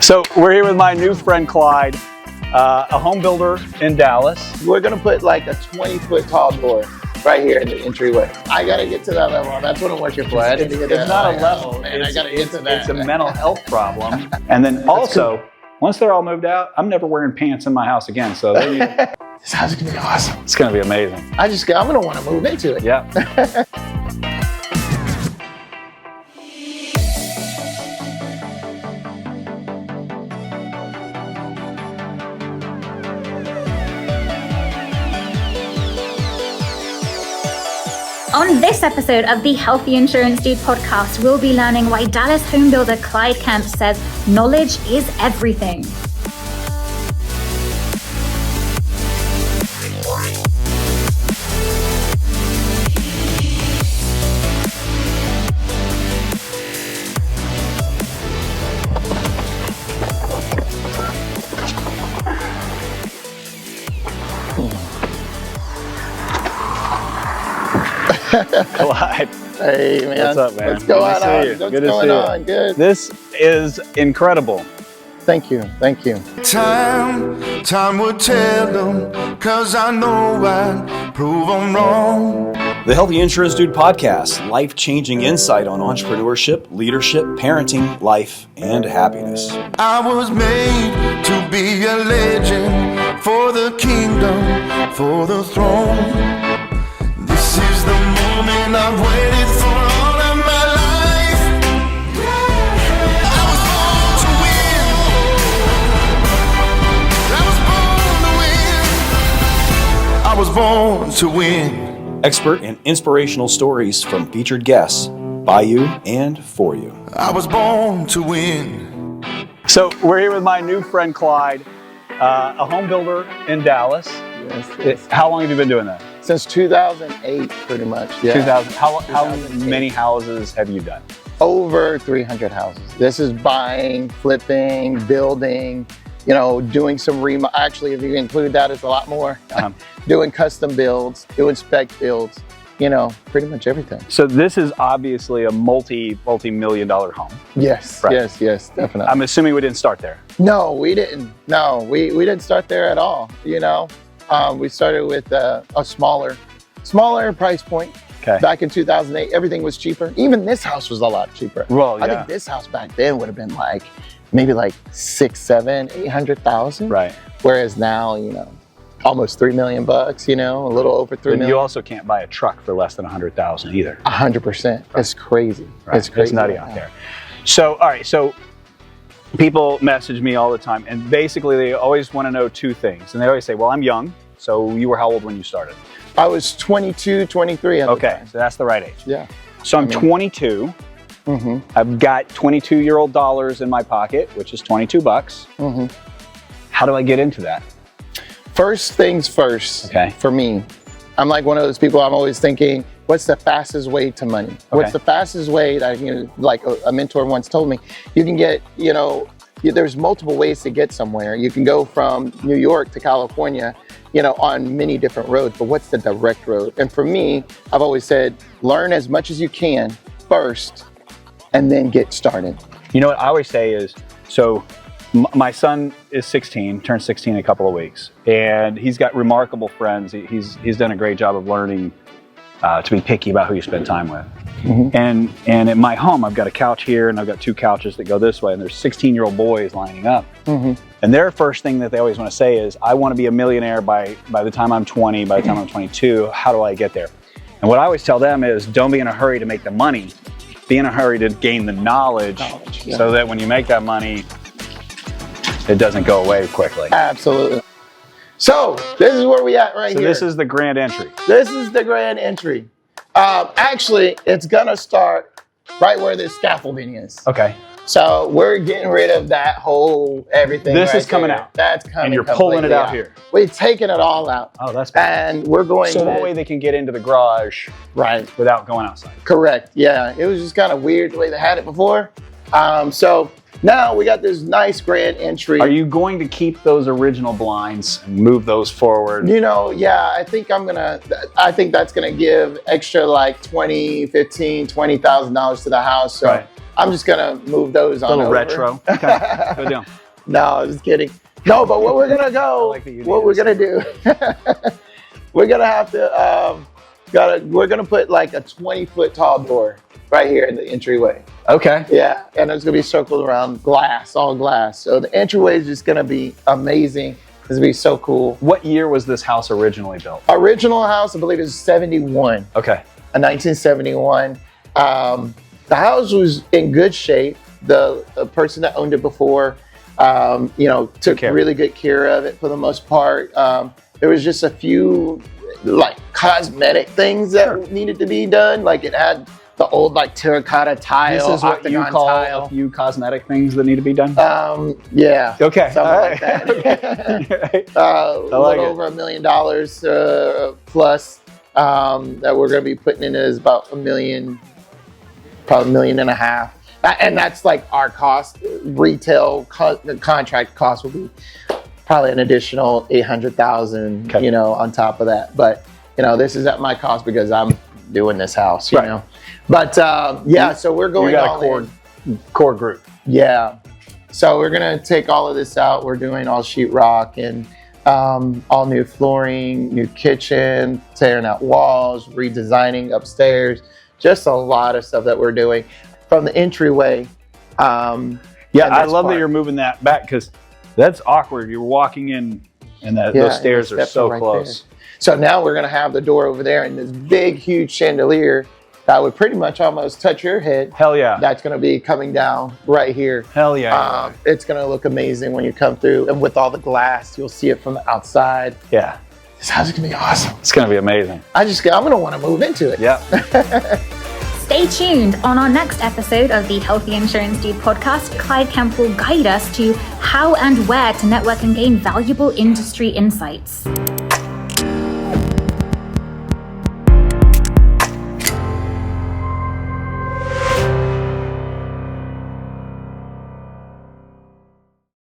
So we're here with my new friend Clyde, a home builder in Dallas. We're gonna put like a 20-foot tall door right here in the entryway. I gotta get to that level. That's what I'm working for. It's not a level. Man, I gotta get to that. It's a mental health problem. And then also, once they're all moved out, I'm never wearing pants in my house again. So This house is gonna be awesome. It's gonna be amazing. I'm gonna want to move into it. Yeah. On this episode of the Healthy Insurance Dude podcast, we'll be learning why Dallas home builder Clyde Kemp says knowledge is everything. Clyde. Hey man. What's up, man? What's going on? Good What's to going see on? you. Good. This is incredible. Thank you. Thank you. Time will tell them, cause I know I'd prove them wrong. The Healthy Insurance Dude podcast, life-changing insight on entrepreneurship, leadership, parenting, life, and happiness. I was made to be a legend for the kingdom, for the throne. This is the moment I've waited for all of my life. I was born to win. I was born to win. Expert and inspirational stories from featured guests, by you and for you. I was born to win. So we're here with my new friend Clyde, a home builder in Dallas. Yes. How long have you been doing that? Since 2008, pretty much. Yeah. 2000. How 2008. many houses have you done? Over 300 houses. This is buying, flipping, building, doing some Actually, if you include that, it's a lot more. Doing custom builds, doing spec builds, pretty much everything. So this is obviously a multi-million dollar home. Yes, Right. yes, definitely. I'm assuming we didn't start there. No, we didn't. No, we didn't start there at all. We started with a smaller price point. Okay. Back in 2008, everything was cheaper. Even this house was a lot cheaper. Well, yeah. I think this house back then would have been maybe like 6, 7, 800,000. Right. Whereas now, almost $3 million, a little over $3 But million. you also can't buy a truck for less than 100,000 either. 100%. It's crazy. Right. It's crazy. It's nutty out there. So, all right. So people message me all the time, and basically they always want to know two things. And they always say, well, I'm young. So you were how old when you started? I was 22, 23 at the Okay. time. So that's the right age. Yeah. So I'm 22. Mm-hmm. I've got 22-year-old dollars in my pocket, which is $22. Mm-hmm. How do I get into that? First things first. Okay. For me, I'm like one of those people. I'm always thinking, what's the fastest way to money? What's the fastest way that like a mentor once told me, you can get, there's multiple ways to get somewhere. You can go from New York to California, on many different roads, but what's the direct road? And for me, I've always said, learn as much as you can first, and then get started. You know what I always say is, so my son is 16, turned 16 in a couple of weeks, and he's got remarkable friends. He's done a great job of learning to be picky about who you spend time with. Mm-hmm. And at my home, I've got a couch here, and I've got 2 couches that go this way, and there's 16-year-old boys lining up. Mm-hmm. And their first thing that they always want to say is, I want to be a millionaire by the time I'm 20, by the time I'm 22. How do I get there? And what I always tell them is, don't be in a hurry to make the money. Be in a hurry to gain the knowledge, yeah. So that when you make that money, it doesn't go away quickly. Absolutely. So this is where we at right here. So this is the grand entry. This is the grand entry. Actually, it's gonna start right where this scaffolding is. Okay. So we're getting rid of that whole everything. This right is coming there. out. That's coming. And you're pulling it out completely here. We've taken it all out. Oh, that's bad. And we're going. So that way they can get into the garage right without going outside. Correct. Yeah. It was just kind of weird the way they had it before. So now we got this nice grand entry. Are you going to keep those original blinds and move those forward? Yeah, I think that's gonna give extra like $20,000, $15,000, $20,000 to the house. So Right. I'm just gonna move those on A little over. retro. Okay. Go down. No, just kidding. No, but what we're gonna go, like that you what need we're this. gonna do, we're gonna have to, we're gonna put like a 20-foot tall door right here in the entryway. Okay. Yeah, and it's gonna be circled around glass, all glass. So the entryway is just gonna be amazing. It's gonna be so cool. What year was this house originally built? Original house, I believe, is 71. Okay. A 1971. The house was in good shape. The person that owned it before, took really good care of it for the most part. There was just a few like cosmetic things that needed to be done. Like it had the old like terracotta tile, This is what you octagon call tile. a few cosmetic things that need to be done? Yeah. Okay. Something All like right. that. Okay. A little like it. over $1 million plus that we're going to be putting in is about $1 million, probably $1.5 million. And that's like our cost. Retail contract cost will be probably an additional $800,000, Okay. on top of that. But, this is at my cost because I'm doing this house, you Right. know. But so we're going You got all a in. core group. Yeah. So we're going to take all of this out. We're doing all sheetrock and all new flooring, new kitchen, tearing out walls, redesigning upstairs. Just a lot of stuff that we're doing from the entryway. Yeah, I love that you're moving that back because that's awkward. You're walking in and those stairs are so close. There. So now we're going to have the door over there and this big, huge chandelier that would pretty much almost touch your head. Hell yeah. That's going to be coming down right here. Hell yeah. It's going to look amazing when you come through. And with all the glass, you'll see it from the outside. Yeah. This house is going to be awesome. It's going to be amazing. I'm going to want to move into it. Yeah. Stay tuned. On our next episode of the Healthy Insurance Dude podcast, Clyde Kemp will guide us to how and where to network and gain valuable industry insights.